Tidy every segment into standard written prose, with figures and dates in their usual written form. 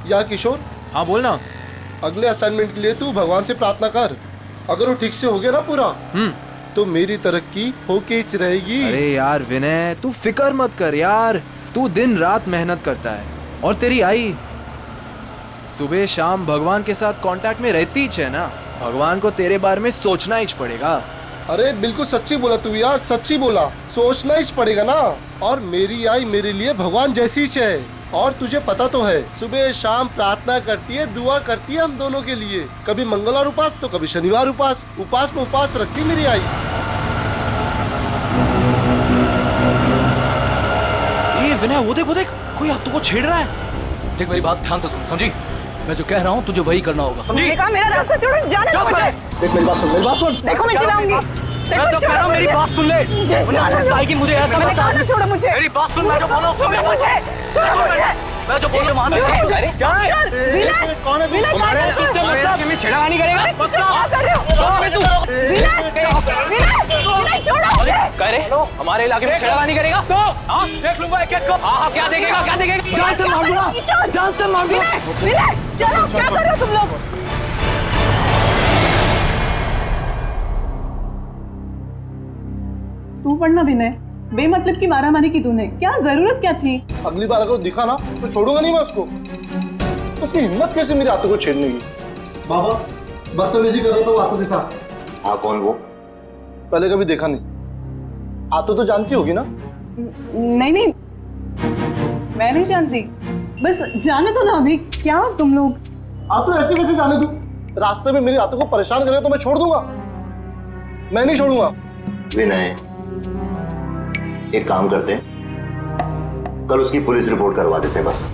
यार किशोर, हाँ बोलना। अगले असाइनमेंट के लिए तू भगवान से प्रार्थना कर। अगर वो ठीक से हो गया ना पूरा, तो मेरी तरक्की होके ही रहेगी। अरे यार विनय, तू फिक्र मत कर यार, तू दिन रात मेहनत करता है और तेरी आई सुबह शाम भगवान के साथ कांटेक्ट में रहती ही है ना। भगवान को तेरे बारे में सोचना ही पड़ेगा। अरे बिल्कुल सच्ची बोला तू यार, सच्ची बोला, सोचना ही पड़ेगा ना। और मेरी आई मेरे लिए भगवान जैसी ही है। और तुझे पता तो है, सुबह शाम प्रार्थना करती है, दुआ करती है हम दोनों के लिए। कभी मंगलवार उपास तो कभी शनिवार उपास, उपास में उपास रखती मेरी आई। ए विनय, वो देख कोई हाथों को छेड़ रहा है। देख मेरी बात ध्यान से सुन, समझी? मैं जो कह रहा हूँ तुझे वही करना होगा, समझी? मेरा रास्ता छोड़ो, जाने दो मुझे। देख मेरी बात सुन, मेरी बात सुन। देखो मैं चिल्लाऊंगी। मैं जो कह रहा हूँ मेरी बात सुन ले। मुझे ऐसा मत समझ। छोड़ो मुझे। मेरी बात सुन, मैं जो बोल रहा हूँ सुन ले मुझे। मैं जो बोल रहा हूँ वहाँ से। क्या है? कौन है तू? हमारे तुझसे मतलब में छेड़खानी करेगा? कह रहे हमारे इलाके में छेड़खानी करेगा? हाँ देख लूंगा एक एक को। हाँ क्या देखेगा, क्या देखेगा? जान से मार दूंगा, जान से मार दूंगा। चलो क्या कर रहे हो तुम लोग? तू पढ़ना विनय, बेमतलब की मारामारी की तूने, क्या जरूरत क्या थी? अगली बार अगर दिखा ना तो छोड़ूंगा नहीं मैं उसको। उसकी हिम्मत कैसे मेरे हाथों को छेड़ने की। बाबा बदतमीजी कर रहा था वो हाथों के साथ। हाँ कौन वो? पहले कभी देखा नहीं। हाथों तो जानती होगी ना? नहीं मैं नहीं जानती, बस जाने दो ना अभी। क्या तुम लोग? आप तो ऐसे कैसे जाने दूं? रास्ते में मेरे हाथों को परेशान करे तो मैं छोड़ दूंगा? मैं नहीं छोड़ूंगा। विनय, एक काम करते हैं, कल उसकी पुलिस रिपोर्ट करवा देते हैं बस।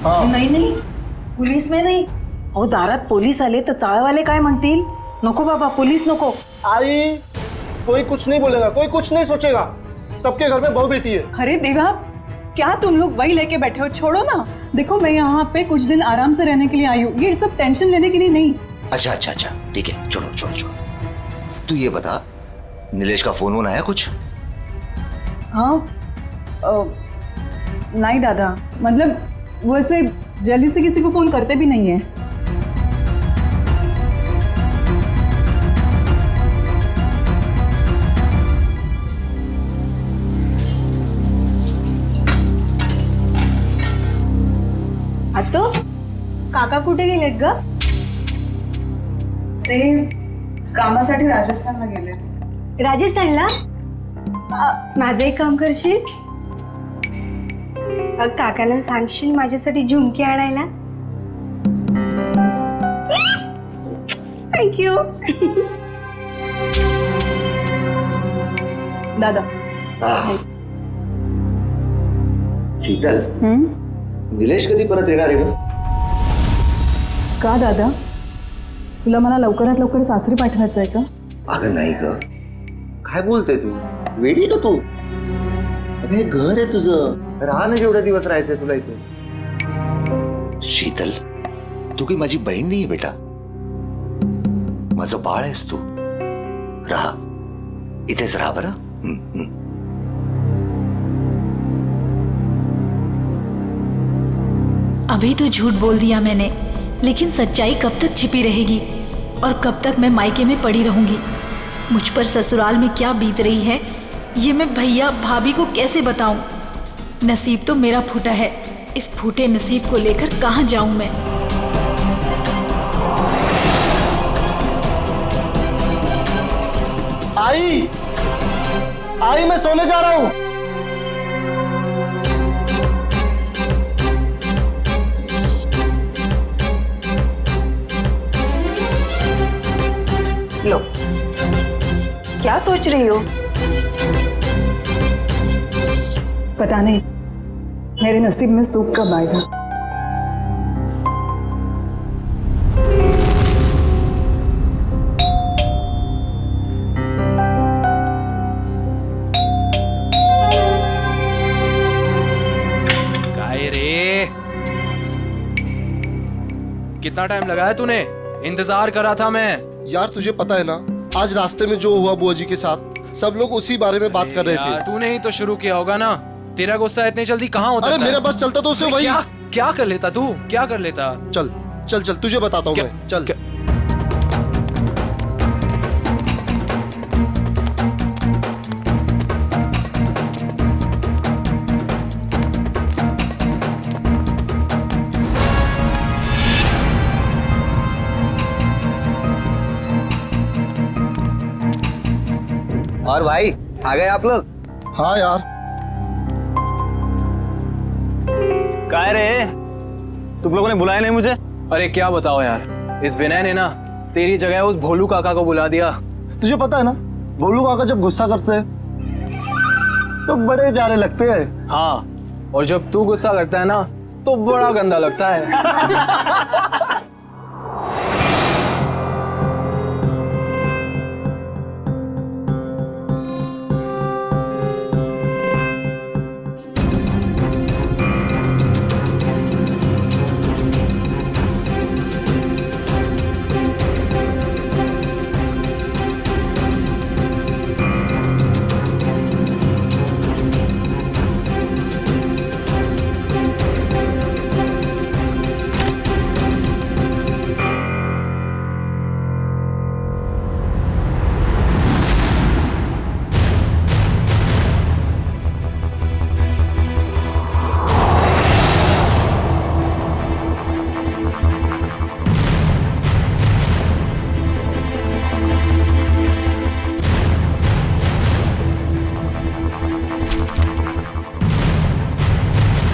हाँ नाही पोलीस में नाही. अहो दारात पोलीस आले तर चाळवाले काय म्हणतील? नको बाबा, पोलीस नको. आई, कोई कुछ नहीं बोलेगा, कोई कुछ नहीं सोचेगा। सबके घर में बहू बेटी है। अरे देवा, क्या तुम लोग वही लेके बैठे हो? छोड़ो ना। देखो मैं यहाँ पे कुछ दिन आराम से रहने के लिए आई हूँ, ये सब टेंशन लेने के लिए नहीं। अच्छा ठीक है, छोड़ो। तू ये बता, नीलेश का फोन वोन आया कुछ? हाँ नहीं दादा, मतलब वैसे जल्दी से किसी को फोन करते भी नहीं है। आतो काका कुठे गेलेत ग? ते कामासाठी राजस्थानला गेले. राजस्थानला? माझं एक काम करशील? काकाला सांगशील माझ्यासाठी झुमकी आणायला? थँक्यू. दादा शीतल, निलेश कधी परत येणार आहे? का दादा, तुला मला लवकरात लवकर सासरी पाठवायचं आहे का? अगं नाही ग, काय बोलते तू? वेडी का तू? अगं हे घर आहे तुझं, राहा ना जेवढे दिवस राहायचंय तुला इथे. शीतल, तू काही माझी बहीण नाही बेटा, माझं बाळ आहेस तू. राहा, इथेच राहा बरं. अभी तो झूठ बोल दिया मैंने, लेकिन सच्चाई कब तक छिपी रहेगी और कब तक मैं मायके में पड़ी रहूंगी? मुझ पर ससुराल में क्या बीत रही है ये मैं भैया भाभी को कैसे बताऊं? नसीब तो मेरा फूटा है, इस फूटे नसीब को लेकर कहां जाऊं मैं? आई मैं सोने जा रहा हूं. लो, क्या सोच रही हो? पता नहीं मेरे नसीब में सुख कब आएगा. काय रे, कितना टाइम लगाया तूने? इंतजार कर रहा था मैं. यार तुझे पता है ना, आज रास्ते में जो हुआ बुआ जी के साथ, सब लोग उसी बारे में बात कर रहे थे. तूने ही तो शुरू किया होगा ना. तेरा गुस्सा इतनी जल्दी कहाँ होता अरे है? मेरा बस चलता तो उसे वही. क्या कर लेता तू, क्या कर लेता? चल चल चल, तुझे बताता हूँ क्या- मैं, चल। क्या- और भाई आ गए आप लोग? हाँ यार, काय रे, तुम लोगों ने बुलाया नहीं मुझे? अरे क्या बताओ यार, इस विनय ने ना तेरी जगह उस भोलू काका को बुला दिया। तुझे पता है ना, भोलू काका जब गुस्सा करते हैं तो बड़े प्यारे लगते हैं। हाँ, और जब तू गुस्सा करता है ना तो बड़ा गंदा लगता है।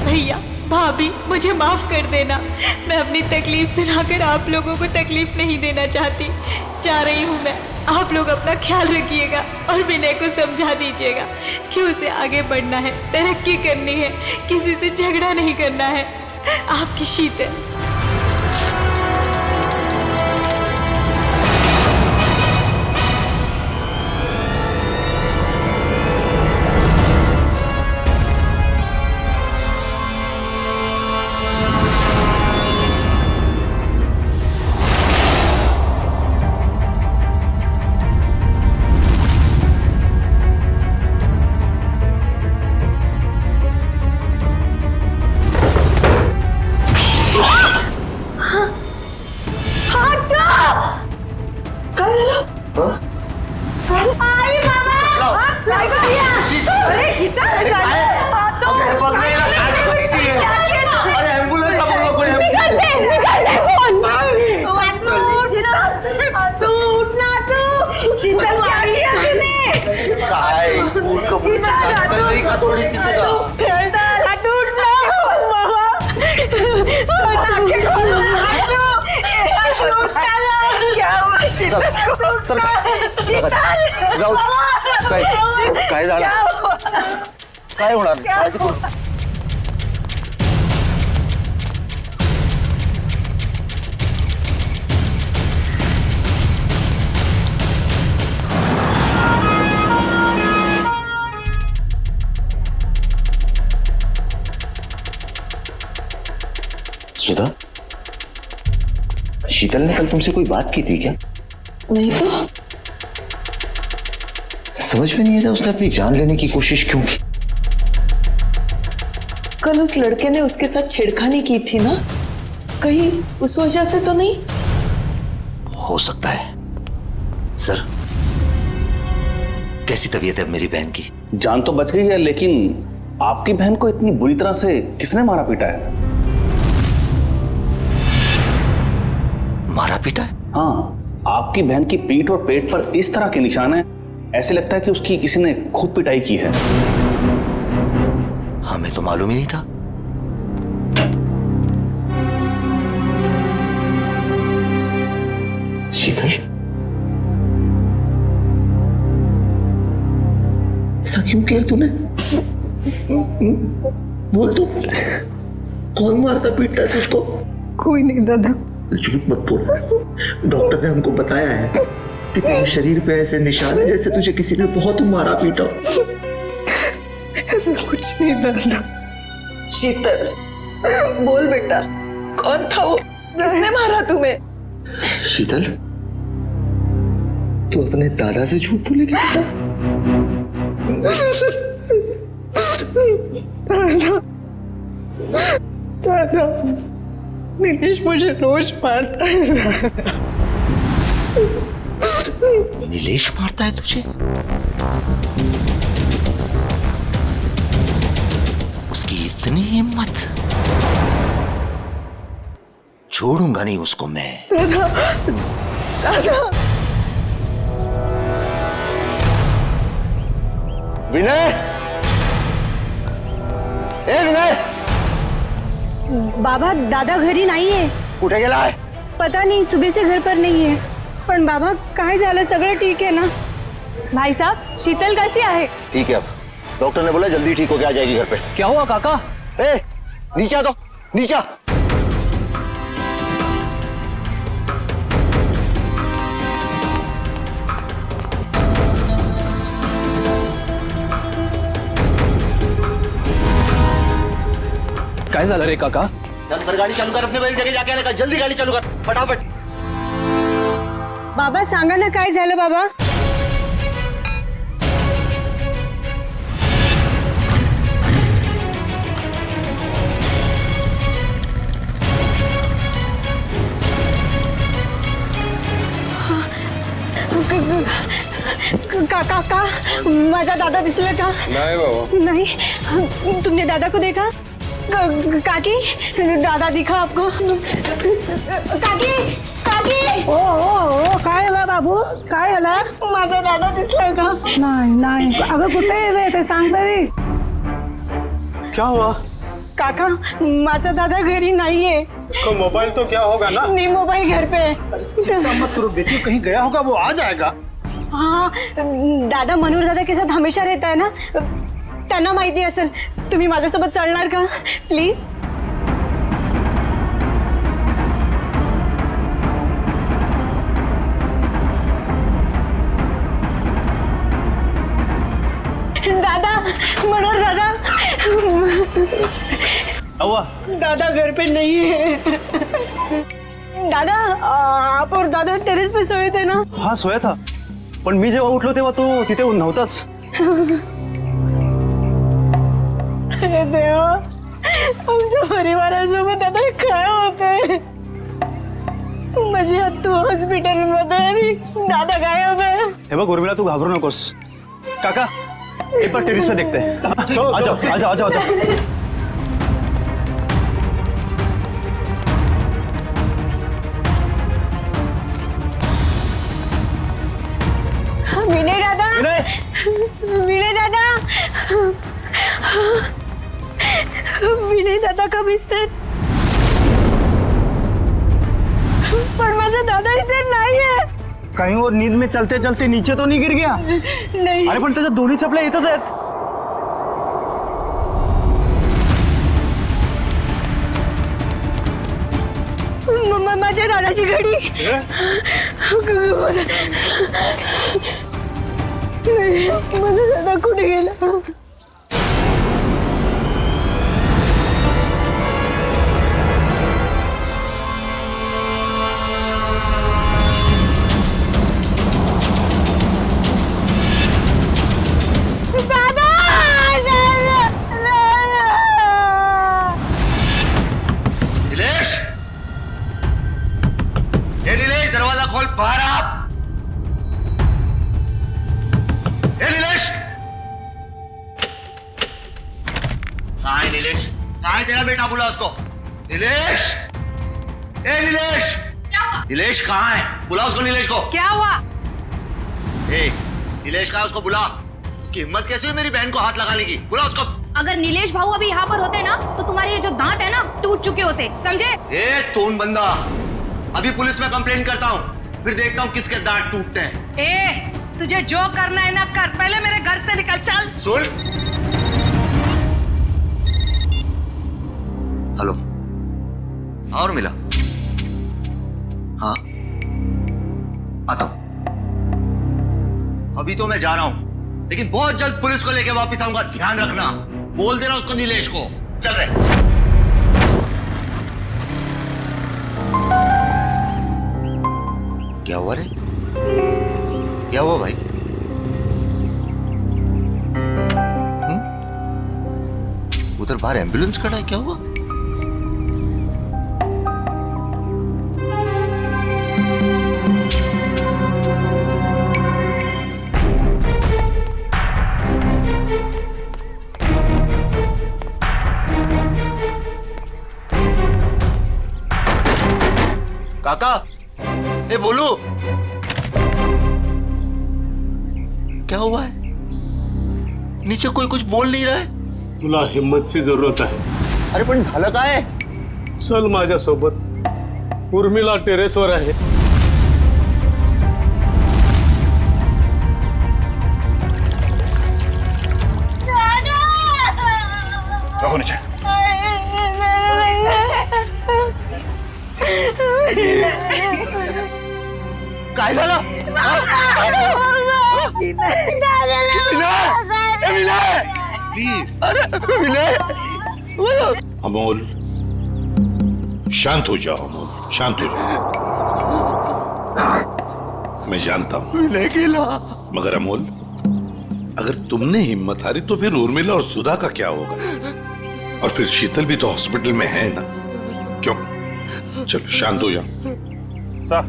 भैया भाभी मुझे माफ कर देना। मैं अपनी तकलीफ सुनाकर आप लोगों को तकलीफ नहीं देना चाहती। जा रही हूँ मैं। आप लोग अपना ख्याल रखिएगा और विनय को समझा दीजिएगा कि उसे आगे बढ़ना है, तरक्की करनी है, किसी से झगड़ा नहीं करना है। आपकी शीतल। अरे शीतल, काय नाही का थोडीची जाऊ काय झालं, काय होणार, काळजी करू. सुधा, शीतल ने कल तुमसे कोई बात की थी क्या? नहीं तो समझ में नहीं आ रहा उसने अपनी जान लेने की कोशिश क्यों की? कल उस लड़के ने उसके साथ छेड़खानी की थी ना, कहीं उस वजह से तो नहीं? हो सकता है। सर, कैसी तबीयत है मेरी बहन की? जान तो बच गई है, लेकिन आपकी बहन को इतनी बुरी तरह से किसने मारा पीटा है? मारा पीटा है? हाँ, आपकी बहन की पीठ और पेट पर इस तरह के निशान हैं, ऐसे लगता है कि उसकी किसी ने खूब पिटाई की है। हमें तो मालूम ही नहीं था। शीतल, ऐसा क्यों किया तूने? बोल तू, कौन मारता पीटता है उसको? कोई नहीं दादा। झूठ मत बोल। डॉक्टर ने हमको बताया है कि तेरे शरीर पे ऐसे निशान है जैसे तुझे किसी ने बहुत मारा पीटा। ऐसा कुछ नहीं दादा। शीतल, बोल बेटा, कौन था वो? किसने मारा तुम्हें? शीतल, तू अपने दादा से झूठ बोलेगी बेटा? दादा, नीलेश मुझे रोज मारता है। नीलेश मारता है तुझे? उसकी इतनी हिम्मत, छोड़ूंगा नहीं उसको मैं। दादा, दादा। विनय, ए विनय, बाबा दादा घरी नाहीये. कुठे गेलाय? पता नहीं, सुबह से घर पर नहीं है. पण बाबा काय झालं? सगळं ठीक है ना? भाई साहब, शीतल कैसी है? ठीक है, अब डॉक्टर ने बोला जल्दी ठीक होके आ जाएगी घर पे. क्या हुआ काका? ए, नीचे आ, तो नीचे आ. काय झालं रे काका? चल कर, गाड़ी चालू कर, अपने वही जगह जाके आने, जल्दी गाड़ी चालू कर फटाफट. बाबा सांगा ना काय झालं बाबा? काका, माझा दादा दिसला का? नहीं बाबा. नहीं. तुमने दादा को देखा? काकी, दादा दिखा आपको? काकी, काकी. ओ काय झालं बाबू? काय झालं? माझा दादा दिसला का? नाही. अगं कुठे आहे ते सांग तरी. क्या हुआ? काका, माझा दादा घरी नाहीये. उसका मोबाइल तो क्या होगा ना? नहीं, मोबाइल घर पे है. मत करो बेटी, कहीं गया होगा, वो आ जाएगा. हाँ, दादा मनोहर दादा के साथ हमेशा रहता है ना, त्यांना माहिती असेल. तुम्ही माझ्यासोबत चालणार का प्लीज? दादा, मनोहर दादा. हुआ? दादा घर पे नहीं है. दादा, आप और दादा टेरेस पे सोए थे ना? हाँ सोया था, पण मी जेव्हा उठलो तेव्हा तो तिथे नव्हताच. अरे देवा, आमच्या परिवारासोबत आता काय होतंय? माझी आत्तू हॉस्पिटलमध्ये आणि दादा गायब आहे. हे बघ उर्मिला, तू घाबरू नकोस. काका, एक बार टेरेस पे देखते हैं. आ जाओ, आ जाओ, आ जाओ, आ जाओ. विनय दादा, विनय दादा, विनय दादा कब दिसतात? पण माझा दादा इथे नाहीये. कहीं वो नींद में चलते चलते नीचे तो नहीं गिर गया? नाही. अरे पण त्याच्या दोन्ही चपल्या इथंच आहेत. माझ्या दादाची घडी. माझा दादा कुठे गेला? नीलेश, ए नीलेश, दरवाजा खोल, बाहर आ. ए नीलेश, कहाँ है नीलेश? कहाँ है तेरा बेटा? बुला उसको. नीलेश, ए नीलेश, नीलेश कहाँ है? बुला उसको, नीलेश को. क्या हुआ? ए नीलेश कहाँ है? उसको बुला. इसकी हिम्मत कैसे हुई मेरी बहन को हाथ लगाने की? बुला उसको. अगर नीलेश भाऊ अभी यहाँ पर होते ना तो तुम्हारे ये जो दांत है ना टूट चुके होते, समझे? ए तोन बंदा, अभी पुलिस में कंप्लेंट करता हूँ, फिर देखता हूँ किसके दांत टूटते हैं. ए, तुझे जो करना है ना कर, पहले मेरे घर से निकल. चल. सुन. हेलो, और मिला? हाँ, आता हूं. अभी तो मैं जा रहा हूं, लेकिन बहुत जल्द पुलिस को लेके वापस आऊंगा. ध्यान रखना. बोल देना उसको, नीलेश को. चल रहे. क्या हुआ रे? क्या हुआ भाई? उधर बाहर एम्बुलेंस खड़ा है, क्या हुआ? काका, ए बोलू, क्या हुआ है? नीचे कोई कुछ बोल नाही रहा है. तुला हिम्मतची जरूरत आहे. अरे पण झालं काय? चल माझ्यासोबत. उर्मिला टेरेसवर आहे. रघु नीचे. काय झालं? प्लीज. अरे विनय. अमोल, शांत हो जाओ अमोल, शांत हो जाओ. मैं जानता हूं विनय केला. मगर अमोल, अगर तुमने हिम्मत हारी तो फिर उर्मिला और सुधा का क्या होगा? और फिर शीतल भी तो हॉस्पिटल में है ना. क्यों? चलो शांत हो जाओ. सा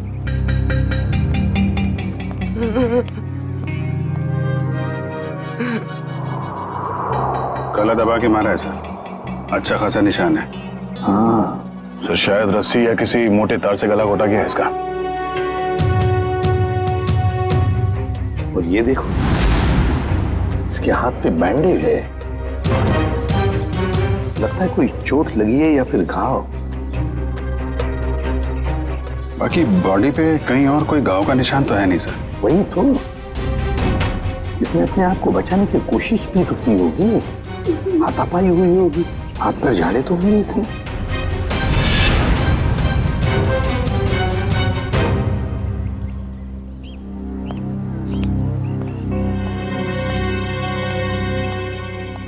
गला दबा के मारा है सर. अच्छा खासा निशान है. हाँ सर, शायद रस्सी या किसी मोटे तार से गला घोटा गया है इसका. और ये देखो, इसके हाथ पे बैंडेज है. लगता है कोई चोट लगी है या फिर घाव. बाकी बॉडी पे कहीं और कोई घाव का निशान तो है नहीं सर. वही तो, इसने अपने आप को बचाने की कोशिश भी तो की होगी. हाथापाई हुई होगी, हाथ पर झाड़े तो होंगे इसने.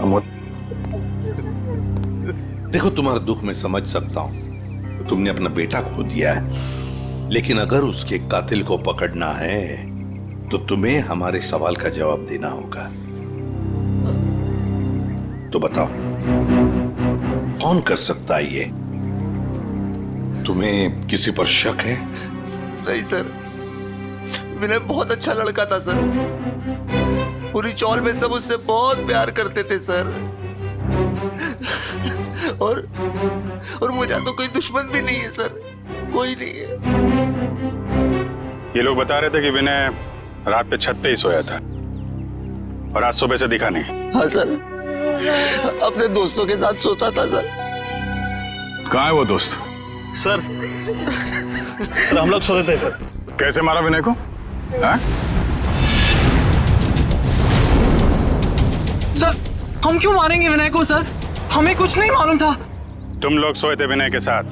अमोल, देखो तुम्हारा दुख मैं समझ सकता हूं. तुमने अपना बेटा खो दिया है, लेकिन अगर उसके कातिल को पकड़ना है तो तुम्हें हमारे सवाल का जवाब देना होगा. तो बताओ, कौन कर सकता है ये? तुम्हें किसी पर शक है? नहीं सर, विनय बहुत अच्छा लड़का था सर. पूरी चौल में सब उससे बहुत प्यार करते थे सर. और मुझे तो कोई दुश्मन भी नहीं है सर, कोई नहीं है. ये लोग बता रहे थे कि विनय रात पे छत पे ही सोया था और आज सुबह से दिखा नहीं. हाँ सर, अपने दोस्तों के साथ सोता था सर. कहाँ है वो दोस्त? सर हम लोग सो देते हैं सर. कैसे मारा विनय को? हाँ? सर, हम क्यों मारेंगे विनय को सर? हमें कुछ नहीं मालूम था. तुम लोग सोए थे विनय के साथ.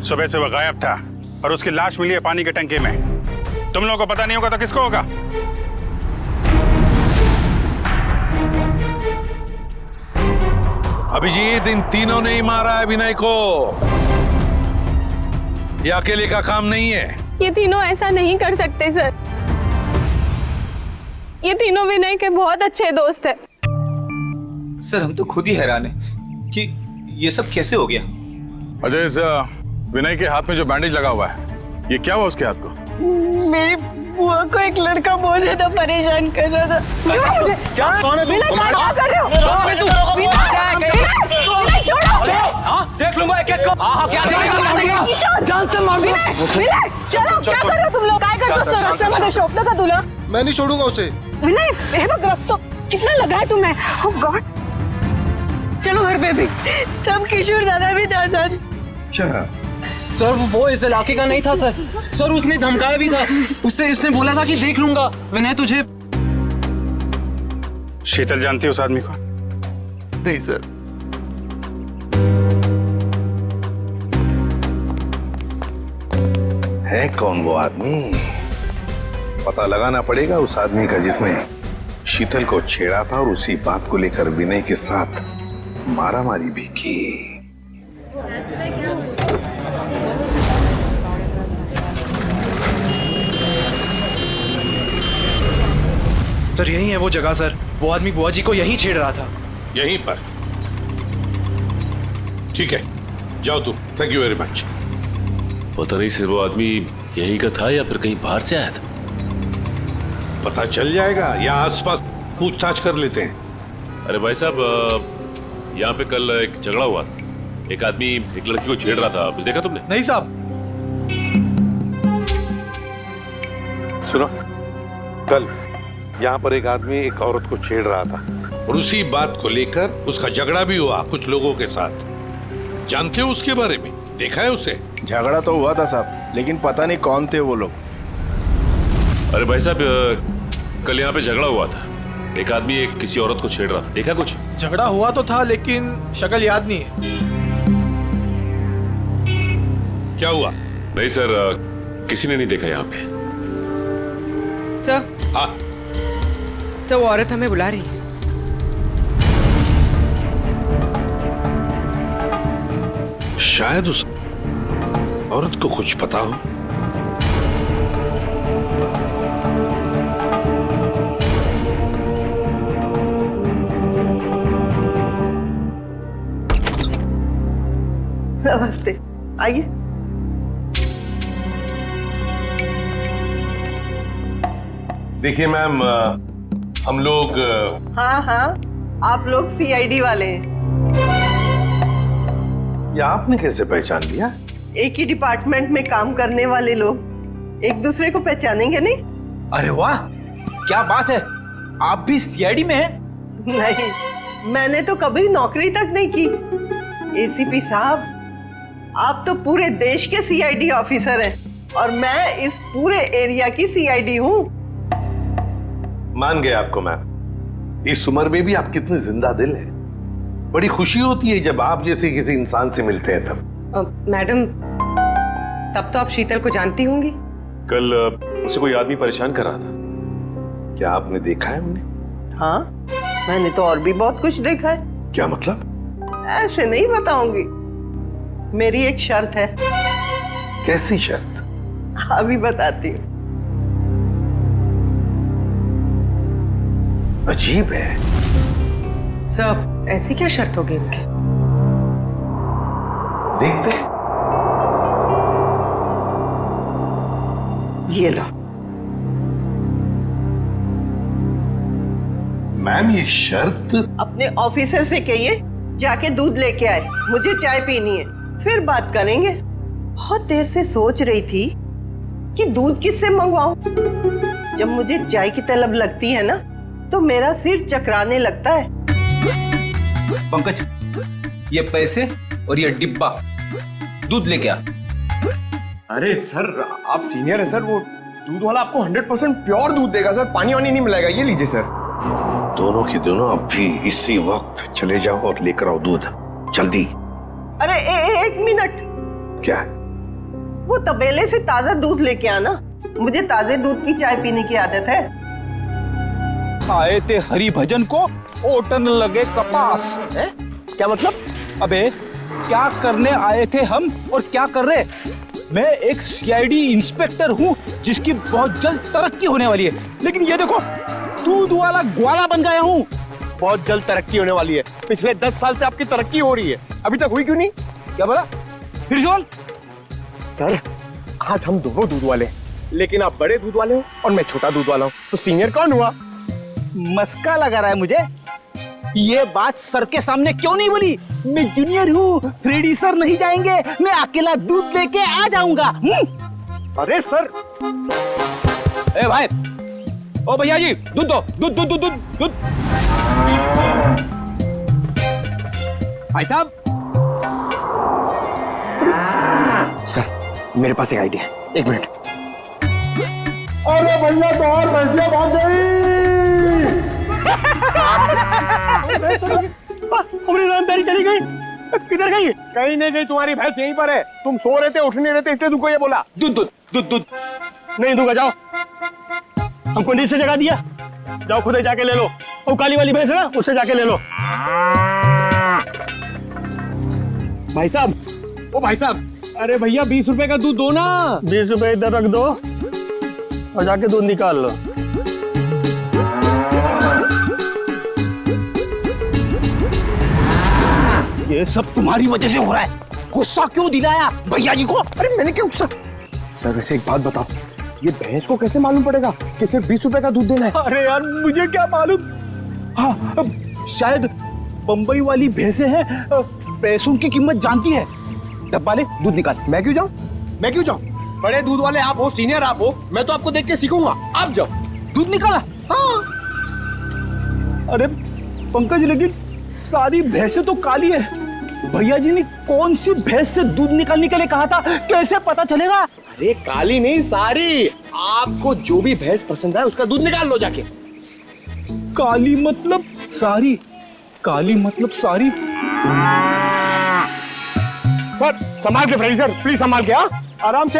सुबह से वो गायब था और उसकी लाश मिली है पानी के टंकी में. तुम लोगों को पता नहीं होगा तो किसको होगा? अभिजीत, इन तीनों ने ही मारा है विनय को. ये अकेले का काम नहीं है. ये तीनों ऐसा नहीं कर सकते सर. ये तीनों विनय के बहुत अच्छे दोस्त हैं. सर, हम तो खुद ही हैरान हैं कि ये सब कैसे हो गया. अजय, इस विनय के हाथ में जो बैंडेज लगा हुआ है, ये क्या हुआ उसके हाथ को? मेरी बुआ को एक लड़का बहुत ज्यादा परेशान कर रहा था. क्या? विनय, क्या कर रहे हो? देख लूंगा एक एक को. क्या देखेगा? जान से मार दूंगा. विनय, चलो, क्या कर रहे हो तुम लोग? काय करतो सर? रस्त्यामध्ये शोभतं का तुला? मैं नहीं छोड़ूंगा उसे. विनय, हे बघ रक्त कितना लगा है तुम्हें. ओह गॉड. चलो घर पे भी. तब किशोर दादा भी था सर. अच्छा, सर वो इस इलाके का नहीं था सर. सर उसने धमकाया भी था. उसने बोला था कि देख लूंगा विनय तुझे. शीतल जानती है उस आदमी को? नहीं सर. है कौन वो आदमी? पता लगाना पड़ेगा उस आदमी का जिसने शीतल को छेड़ा था और उसी बात को लेकर विनय के साथ मारामारी भी की. सर यही है वो जगह सर. वो आदमी बुआ जी को यहीं छेड़ रहा था. यहीं पर? ठीक है, जाओ तुम. Thank you very much. पता नहीं सर, वो आदमी यहीं का था या फिर कहीं बाहर से आया था. पता चल जाएगा, या आसपास पूछताछ कर लेते हैं. अरे भाई साहब, यहाँ पे कल एक झगड़ा हुआ था. एक आदमी एक लड़की को छेड़ रहा था. कुछ देखा तुमने? नहीं साहब. सुनो, कल यहाँ पर एक आदमी एक औरत को छेड़ रहा था और उसी बात को लेकर उसका झगड़ा भी हुआ कुछ लोगों के साथ। जानते हो उसके बारे में? देखा है उसे? झगड़ा तो हुआ था साहब, लेकिन पता नहीं कौन थे वो लोग। अरे भाई साहब, कल यहाँ पे झगड़ा हुआ था। एक आदमी एक किसी औरत को छेड़ रहा था। देखा कुछ? झगड़ा हुआ तो था, लेकिन शक्ल याद नहीं है। क्या हुआ? नहीं सर, किसी ने नहीं देखा यहाँ पे। सर। हाँ सर, वो औरत हमें बुला रही है। शायद उस औरत को कुछ पता हो। नमस्ते, आइए। देखिए मैम, हम लोग हाँ हाँ, आप लोग सीआईडी वाले हैं। ये आपने कैसे पहचान लिया? एक ही डिपार्टमेंट में काम करने वाले लोग एक दूसरे को पहचानेंगे नहीं? अरे वाह, क्या बात है, आप भी सीआईडी में हैं? नहीं, मैंने तो कभी नौकरी तक नहीं की। एसीपी साहब, आप तो पूरे देश के सीआईडी ऑफिसर हैं और मैं इस पूरे एरिया की सीआईडी हूँ। मान गए आपको मैम। इस उम्र में भी आप कितने जिंदा दिल हैं। बड़ी खुशी होती है जब आप जैसे किसी इंसान से मिलते हैं तब। मैडम, तब तो आप शीतल को जानती होंगी। कल उसे कोई आदमी परेशान कर रहा था। क्या आपने देखा है उन्हें? हाँ, मैंने तो और भी बहुत कुछ देखा है। क्या मतलब? ऐसे नहीं बताऊंगी, मेरी एक शर्त है। कैसी शर्त? अभी बताती हूँ। अजीब है। सर, ऐसी क्या शर्त होगी इनकी? देखते। ये लो। मैम, ये शर्त अपने ऑफिसर से कहिए जाके दूध लेके आए, मुझे चाय पीनी है, फिर बात करेंगे। बहुत देर से सोच रही थी कि दूध किससे मंगवाऊं। जब मुझे चाय की तलब लगती है ना, तो मेरा सिर चकराने लगता है। पंकज, ये पैसे और ये डिब्बा दूध लेके आ। अरे सर, आप सीनियर है सर, वो दूध वाला आपको 100% प्योर दूध देगा सर, पानी वानी नहीं मिलाएगा। ये लीजिए सर। दोनों के दोनों अभी इसी वक्त चले जाओ और लेकर आओ दूध, जल्दी। अरे एक मिनट। क्या? वो तबेले से ताजा दूध लेके आना, मुझे ताजे दूध की चाय पीने की आदत है। आए थे हरि भजन को, ओटन लगे कपास है? क्या मतलब? अबे क्या करने आए थे हम और क्या कर रहे? मैं एक सीआईडी इंस्पेक्टर हूँ जिसकी बहुत जल्द तरक्की होने वाली है, लेकिन ये देखो, दूध वाला ग्वाला बन गया हूँ। बहुत जल्द तरक्की होने वाली है। पिछले 10 साल से आपकी तरक्की हो रही है, अभी तक हुई क्यों नहीं? क्या बोला? फिर बोल। सर, आज हम दोनों दूध वाले हैं, लेकिन आप बड़े दूध वाले हो और मैं छोटा दूध वाला हूँ, तो सीनियर कौन हुआ? मस्का लगा रहा है मुझे। ये बात सर के सामने क्यों नहीं बोली? मैं जूनियर हूँ, फ्रेडी सर नहीं जाएंगे, मैं अकेला दूध लेके आ जाऊंगा। अरे सर। ए भाई, ओ भैया जी, दूध दो, दूध दूध दूध दूध दूध। भाई साहब। सर, मेरे पास एक आइडिया है, 1 मिनट। अरे भैया, तो और भैंसिया भाग गई। हमारी रामदारी चली गई। किधर गई? कहीं नहीं गई, तुम्हारी भैंस यहीं पर है। तुम सो रहे थे, उठ नहीं रहे थे, इसलिए तुमको ये बोला। दूध दूध दूध दूध नहीं दूंगा, जाओ। हमको नीचे जगह दिया, जाओ खुद ही जाके ले लो। वो काली वाली भैंस है ना, उससे जाके ले लो। भाई साहब, ओ भाई साहब, अरे भैया 20 रुपए का दूध दो ना। 20 रुपए इधर रख दो और जाके दूध निकाल लो। ये सब तुम्हारी वजह से हो रहा है। गुस्सा क्यों दिलाया भैया जी को? अरे मैंने क्यों गुस्सा? सर, वैसे एक बात बताओ, ये भैंस को कैसे मालूम पड़ेगा कि सिर्फ 20 रुपए का दूध देना है? अरे यार, मुझे क्या मालूम। हाँ, शायद बंबई वाली भैंसें हैं, पैसों की कीमत जानती है। डब्बा ले, दूध निकाल। मैं क्यों जाऊं? मैं क्यों जाऊं? बड़े दूध वाले आप हो, सीनियर आप हो, मैं तो आपको देख के सीखूंगा। आप जाओ। दूध निकाला? हाँ। अरे पंकज, लेकिन सारी भैंसें तो काली है। भैया जी ने कौन सी भैंस से दूध निकालने के लिए कहा था, कैसे पता चलेगा? अरे काली नहीं, सारी। आपको जो भी भैंस पसंद है उसका दूध निकाल लो जाके। काली मतलब सारी? काली मतलब सारी? सर संभाल के फ्रेंड सर, प्लीज संभाल के। आराम से।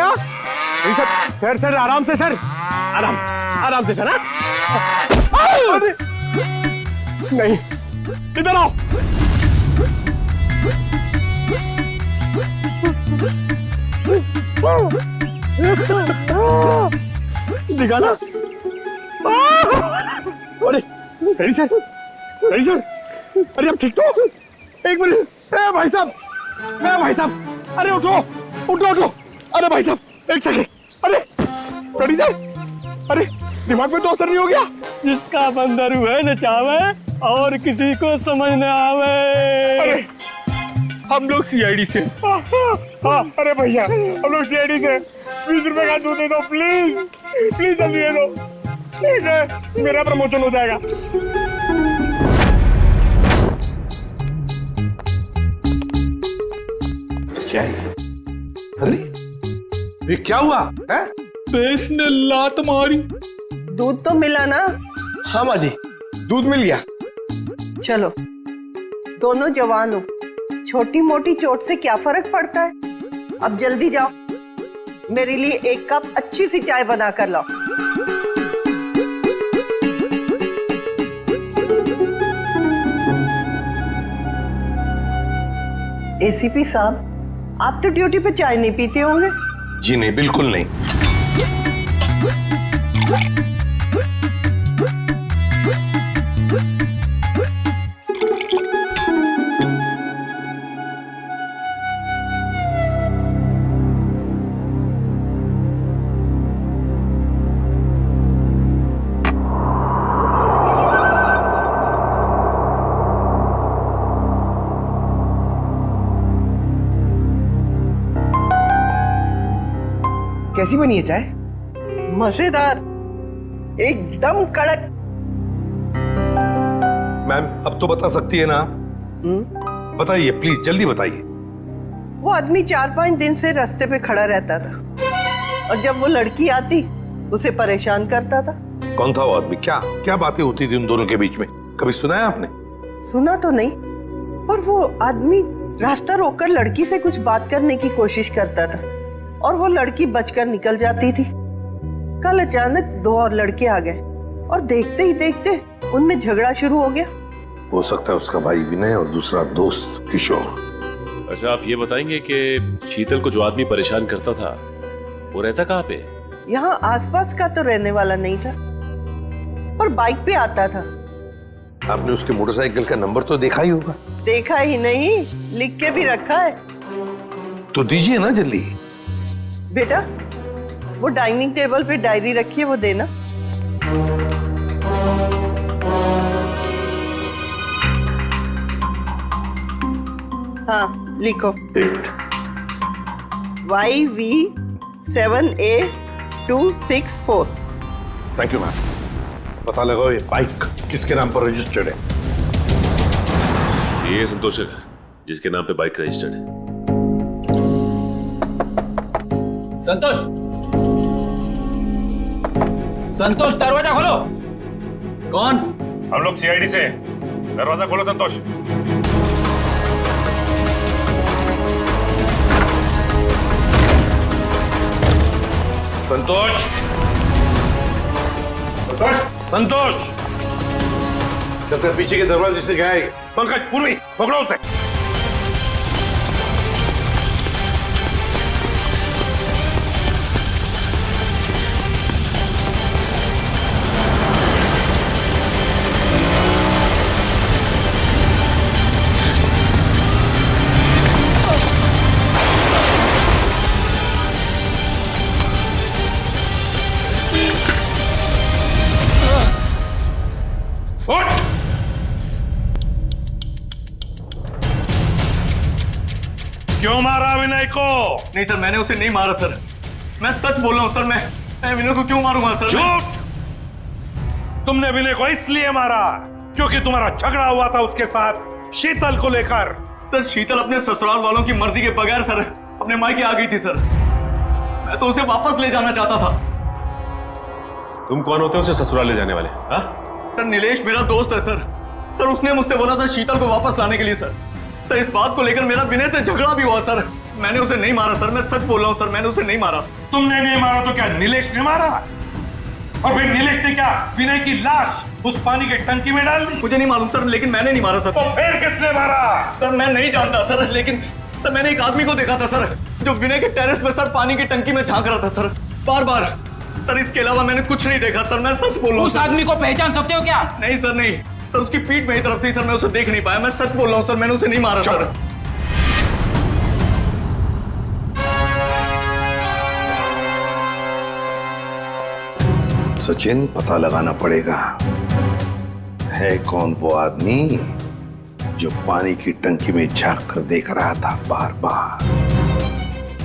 सर सर आराम से सर, आराम से सर। नहीं, इधर आओ। दिखाना। अरे फ्रेंड सर, अरे अब ठीक तो? एक मिनट भाई साहब, अरे उठो। अरे भाई साहब एक सेकंड। अरे रेडी सर, अरे दिमाग में तो असर नहीं हो गया? जिसका बंदर हुए न चावे और किसी को समझ न आवे। अरे हम लोग सीआईडी से। हाँ अरे भैया हम लोग सीआईडी से। 20 रुपए का दूध दे दो प्लीज जल्दी दे दो। ठीक है, मेरा प्रमोशन हो जाएगा। क्या है? अरे ये क्या हुआ है? भैंस ने लात मारी। दूध तो मिला ना? हाँ माँ जी, दूध मिल गया। चलो, दोनों जवान हो, छोटी मोटी चोट से क्या फर्क पड़ता है। अब जल्दी जाओ, मेरे लिए 1 कप अच्छी सी चाय बना कर लाओ। एसीपी साहब, आप तो ड्यूटी पे चाय नहीं पीते होंगे? जी नहीं, बिल्कुल नहीं। कैसी बनी है चाय? मजेदार, एकदम कड़क। मैम अब तो बता सकती है ना? बताइए प्लीज, जल्दी बताइए। वो आदमी 4-5 दिन से रास्ते पे खड़ा रहता था और जब वो लड़की आती उसे परेशान करता था। कौन था वो आदमी? क्या बातें होती थी उन दोनों के बीच में? कभी सुना है आपने? सुना तो नहीं, पर वो आदमी रास्ता रोककर लड़की से कुछ बात करने की कोशिश करता था और वो लड़की बचकर निकल जाती थी। कल अचानक 2 और लड़के आ गए और देखते ही देखते उनमें झगड़ा शुरू हो गया। हो सकता है उसका भाई विनय और दूसरा दोस्त किशोर। अच्छा आप ये बताएंगे कि शीतल को जो आदमी परेशान करता था वो रहता कहाँ पे? यहाँ आसपास का तो रहने वाला नहीं था, पर बाइक पे आता था। आपने उसके मोटरसाइकिल का नंबर तो देखा ही होगा? देखा ही नहीं, लिख के भी रखा है। तो दीजिए ना जल्दी। बेटा वो डाइनिंग टेबल पे डायरी रखी है, वो देना। हाँ लिखो। YV7A264। Thank you ma'am. पता लगाओ ये बाइक किसके नाम पर रजिस्टर्ड है। ये संतोष का घर, जिसके नाम पे बाइक रजिस्टर्ड है। संतोष दरवाजा खोलो। कौन? हम लोग सीआईडी से। दरवाजा खोलो संतोष। संतोष सबसे पीछे के दरवाजे से गया है। पंकज, पूर्वी पकड़ो उसे। क्यों मारा विनय को? नहीं सर, मैंने उसे नहीं मारा सर। मैं सच बोल रहा हूँ सर। मैं विनय को क्यों मारूंगा सर? झूठ! तुमने विनय को इसलिए मारा क्योंकि तुम्हारा झगड़ा हुआ था उसके साथ शीतल को लेकर। सर शीतल अपने ससुराल वालों की मर्जी के बगैर सर अपने मायके आ गई थी सर। मैं तो उसे वापस ले जाना चाहता था। तुम कौन होते हो उसे ससुराल ले जाने वाले? हाँ? सर नीलेश मेरा दोस्त है सर। सर उसने मुझसे बोला था शीतल को वापस लाने के लिए सर। सर इस बात को लेकर मेरा विनय से झगड़ा भी हुआ सर। मैंने उसे नहीं मारा सर, मैं सच बोल रहा हूँ सर, मैंने उसे नहीं मारा। तुमने नहीं मारा तो क्या नीलेश ने मारा? और फिर नीलेश ने क्या विनय की लाश उस पानी के टंकी में डाल दी? मुझे नहीं मालूम सर, लेकिन मैंने नहीं मारा सर। तो फिर किसने मारा? सर मैं नहीं जानता सर, लेकिन सर मैंने एक आदमी को देखा था सर जो विनय के टेरेस पे सर पानी की टंकी में झांक रहा था सर, बार बार। सर इसके अलावा मैंने कुछ नहीं देखा सर, मैं सच बोल रहा हूँ। उस आदमी को पहचान सकते हो क्या? नहीं सर नहीं सर, उसकी पीठ मेरी तरफ थी सर, मैं उसे देख नहीं पाया। मैं सच बोल रहा हूँ सर, मैंने उसे नहीं मारा सर। सचिन, पता लगाना पड़ेगा है कौन वो आदमी जो पानी की टंकी में झांक कर देख रहा था बार बार।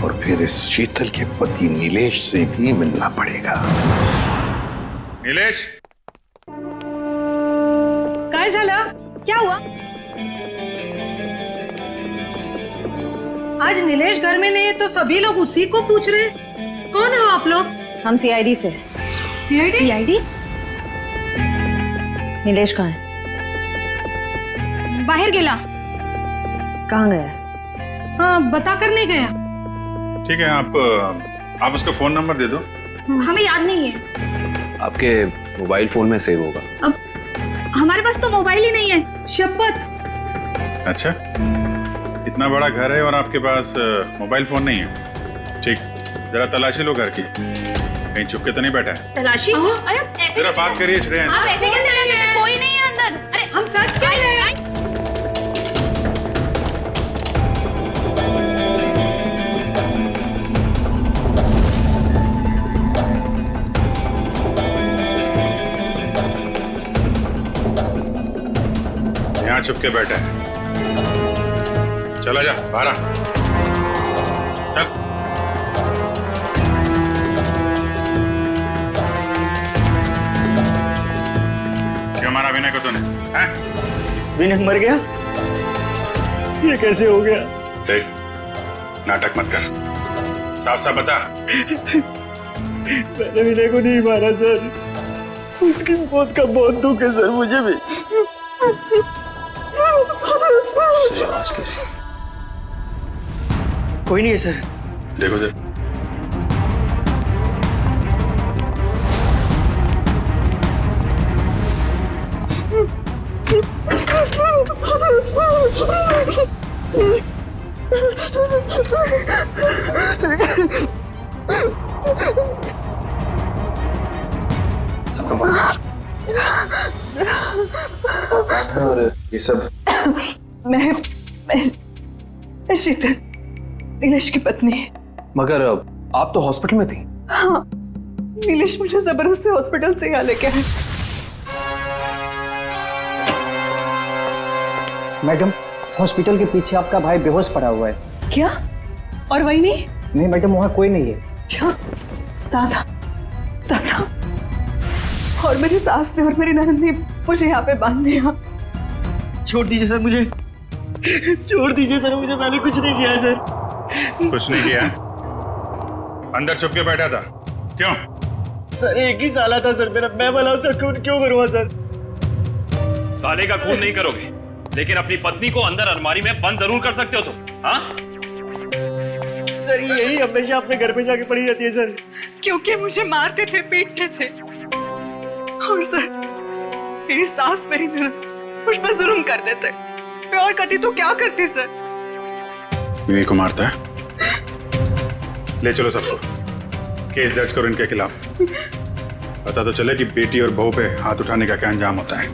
और फिर इस शीतल के पति नीलेश से भी मिलना पड़ेगा। नीलेश, काय झालं? क्या हुआ? आज नीलेश घर में नहीं है तो सभी लोग उसी को पूछ रहे हैं। कौन हो आप लोग? हम सीआईडी से। सीआईडी? नीलेश कहाँ है? बाहर गेला। कहाँ गया? हाँ, बता कर नहीं गया। ठीक है, आप उसका फोन नंबर दे दो। हमें याद नहीं है। आपके मोबाइल फोन में सेव होगा। अब हमारे पास तो मोबाइल ही नहीं है, शपथ। अच्छा, इतना बड़ा घर है और आपके पास मोबाइल फोन नहीं है? ठीक, जरा तलाशी लो घर की, कहीं चुप के तो नहीं बैठा है? तलाशी? अरे ऐसे जरा बात करिए श्रेया। आप ऐसे कैसे रह सकते? कोई नहीं है अंदर। अरे हम सच कह रहे हैं। यहाँ चुप के बैठा है। चला जा बाहर आ। चल। क्यों मारा विनय को तूने? विनय मर गया? ये कैसे हो गया? देख, नाटक मत कर, साफ साफ बता। मैंने विनय को नहीं मारा सर, उसकी मौत का बहुत दुख है सर मुझे भी। कोई नहीं है सर। देखो सर, और ये सब मैं शीतल, नीलेश की पत्नी। मगर आप तो हॉस्पिटल में थी। हाँ, नीलेश मुझे जबरदस्ती हॉस्पिटल से यहाँ लेके आए। मैडम, हॉस्पिटल के पीछे आपका भाई बेहोश पड़ा हुआ है। क्या? और वही नहीं? नहीं मैडम, वहाँ कोई नहीं है। क्या? दादा, दादा और मेरी सास ने और मेरी ननद ने मुझे यहाँ पे बांध दिया। छोड़ दीजिए सर मुझे, छोड़ दीजिए सर मुझे, मैंने कुछ नहीं किया सर। कुछ नहीं किया? अंदर छुप के बैठा था, क्यों? सर एक ही साला था सर मेरा, मैं भला उसका खून क्यों करूँगा सर? साले का खून नहीं करोगे, लेकिन अपनी पत्नी को अंदर अलमारी में बंद जरूर कर सकते हो तुम। हाँ? सर यही हमेशा अपने घर पे जाके पड़ी रहती है सर। क्योंकि मुझे मारते थे, पीटते थे। और सर मेरी सास, मेरी ननद मुझ पर जुल्म कर देते। मैं और करती तो क्या करती सर? विनय को मारता है? ले चलो सबको, केस दर्ज करो इनके खिलाफ। पता तो चले कि बेटी और बहू पे हाथ उठाने का क्या अंजाम होता है।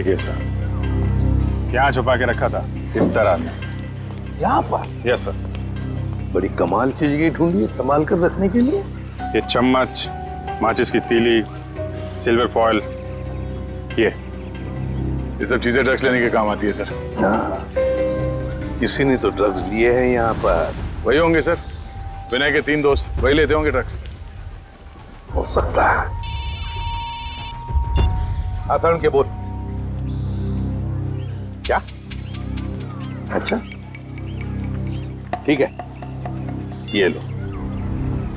देखिए सर, यहाँ छुपा के रखा था इस तरह। यहाँ पर? Yes sir. बड़ी कमाल चीज की ढूंढी है संभाल कर रखने के लिए। ये चम्मच, माचिस की तीली, सिल्वर फॉयल, ये सब चीजें ड्रग्स लेने के काम आती है सर। हाँ, किसी ने तो ड्रग्स लिए हैं यहाँ पर। वही होंगे सर, विनय के 3 दोस्त, वही लेते होंगे ड्रग्स। हो सकता है। आसान के बोल। क्या? अच्छा ठीक है, ये लो।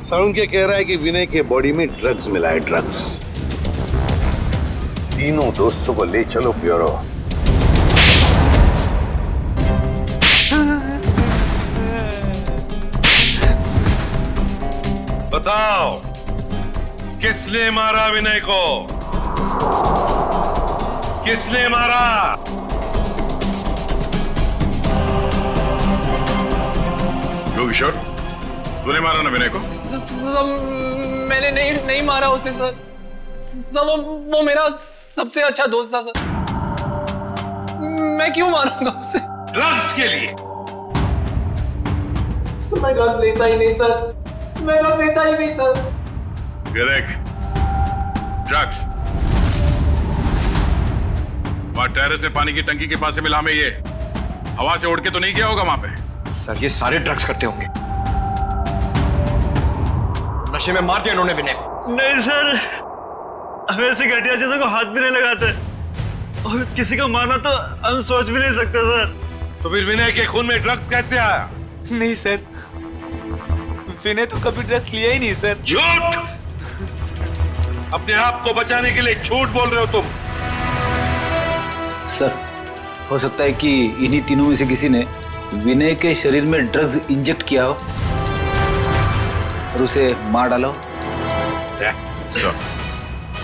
साउंड के कह रहा है कि विनय के बॉडी में ड्रग्स मिला है, ड्रग्स। तीनों दोस्तों को ले चलो ब्यूरो। बताओ, किसने मारा विनय को? किसने मारा? किशोर, तूने मारा ना विनय को? मैंने नहीं मारा उसे सर। वो मेरा सबसे अच्छा दोस्त था सर। मैं क्यों मारूंगा उसे? ड्रग्स के लिए? तो मैं ड्रग्स लेता ही नहीं सर। मैं ड्रग्स लेता ही नहीं सर। ड्रग्स वहां टेरेस में पानी की टंकी के पास से मिला, में ये हवा से उड़ के तो नहीं गया होगा वहां पे? सर ये सारे ड्रग्स करते होंगे। नशे में मार दिया इन्होंने विनय को। नहीं सर, हम ऐसे घटिया चीजों को हाथ भी नहीं लगाते, और किसी को मारना तो हम सोच भी नहीं सकते सर। तो फिर विनय के खून में ड्रग्स कैसे आया? नहीं सर, विनय तो कभी ड्रग्स लिया ही नहीं सर। झूठ! अपने आप को बचाने के लिए झूठ बोल रहे हो तुम। सर, हो सकता है कि इन्हीं तीनों में से किसी ने विनय के शरीर में ड्रग्स इंजेक्ट किया हो और उसे मार डाला हो।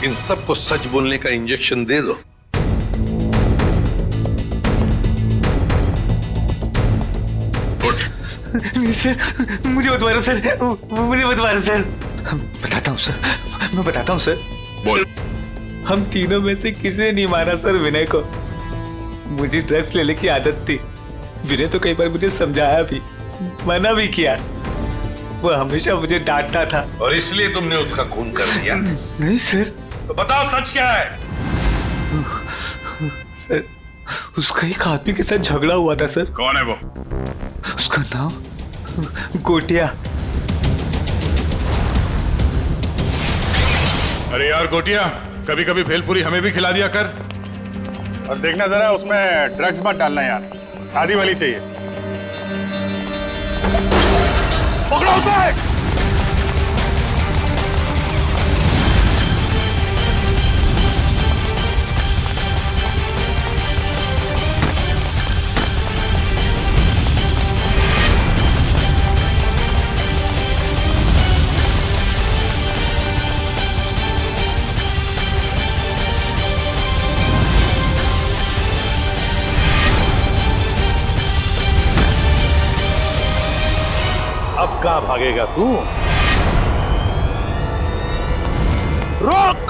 इन सबको सच बोलने का इंजेक्शन दे दो। नहीं सर, मुझे मत मारो सर, मुझे मत मारो सर। बताता हूँ सर, मैं बताता हूँ सर। बोल। हम तीनों में से किसी ने नहीं मारा सर विनय को। मुझे ड्रग्स लेने की आदत थी। विनय तो कई बार मुझे समझाया भी, मना भी किया। वो हमेशा मुझे डांटता था। और इसलिए तुमने उसका खून कर दिया? नहीं सर। तो बताओ सच क्या है? सर, उसका एक आदमी के साथ झगड़ा हुआ था सर। कौन है वो? उसका नाम गोटिया। अरे यार गोटिया, कभी कभी भेलपुरी हमें भी खिला दिया कर। और देखना जरा उसमें ड्रग्स मत डालना यार, शादी वाली चाहिए। पकड़ो उसे! अब कहां भागेगा तू? रोक!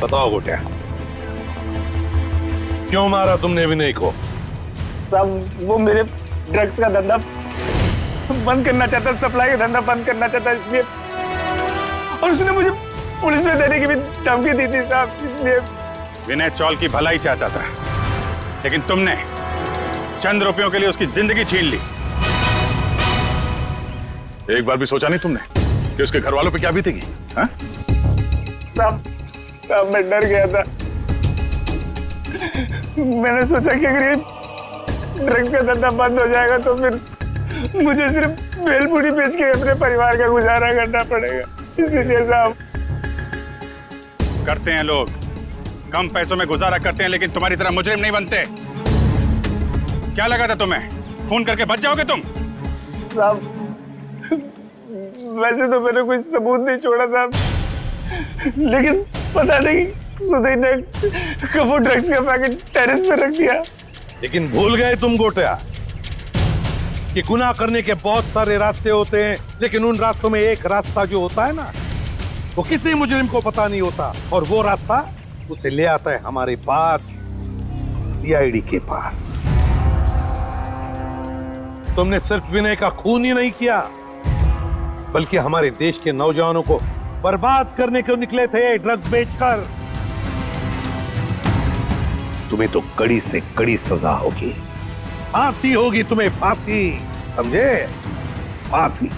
बताओ गोटिया, क्यों मारा तुमने विनय को? सब वो मेरे ड्रग्स का धंधा बंद करना चाहता, सप्लाई का धंधा बंद करना चाहता, इसलिए। और उसने मुझे पुलिस में देने की भी धमकी दी थी साहब, इसलिए। विनय चौल की भलाई चाहता था, लेकिन तुमने चंद रुपयों के लिए उसकी जिंदगी छीन ली। एक बार भी सोचा नहीं तुमने कि उसके घर वालों पे क्या बीतेगी? हाँ? साहब, मैं डर गया था। मैंने सोचा कि अगर ये ड्रग्स का धंधा बंद हो जाएगा तो फिर मुझे सिर्फ भेलपुरी बेच के अपने परिवार का गुजारा करना पड़ेगा, इसीलिए साहब। करते हैं लोग, कम पैसों में गुजारा करते हैं लेकिन तुम्हारी तरह मुजरिम नहीं बनते। क्या लगा था तुम्हें? खून करके बच जाओगे तुम? साहब, वैसे तो मैंने कोई सबूत नहीं छोड़ा था, लेकिन पता नहीं सुधीर ने कब वो ड्रग्स का पैकेट टेरेस पे रख दिया। लेकिन भूल गए तुम गोटिया कि गुनाह करने के बहुत सारे रास्ते होते हैं, लेकिन उन रास्तों में एक रास्ता जो होता है ना, वो किसी मुजरिम को पता नहीं होता, और वो रास्ता उसे ले आता है हमारे पास, सीआईडी के पास। तुमने सिर्फ विनय का खून ही नहीं किया, बल्कि हमारे देश के नौजवानों को बर्बाद करने को निकले थे ड्रग्स बेचकर। तुम्हें तो कड़ी से कड़ी सजा होगी, फांसी होगी तुम्हें, फांसी, समझे? फांसी।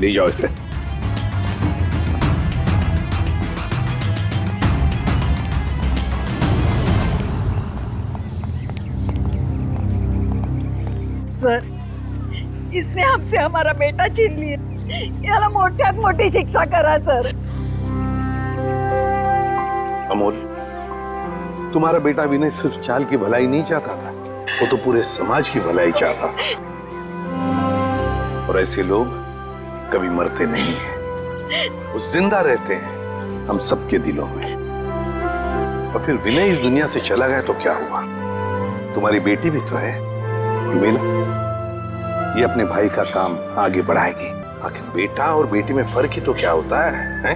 ले जाओ इसे। सर, इसने हमसे हमारा बेटा छीन लिया, याला मोठ्यात मोठी शिक्षा करा सर। अमोल, तुम्हारा बेटा विनय सिर्फ चाल की भलाई नहीं चाहता था, वो तो पूरे समाज की भलाई चाहता था। और ऐसे लोग कभी मरते नहीं हैं, वो जिंदा रहते हैं हम सबके दिलों में। और फिर विनय इस दुनिया से चला गया तो क्या हुआ? तुम्हारी बेटी भी तो है, उर्मिला, ये अपने भाई का काम आगे बढ़ाएगी। आखिर बेटा और बेटी में फर्क ही तो क्या होता है?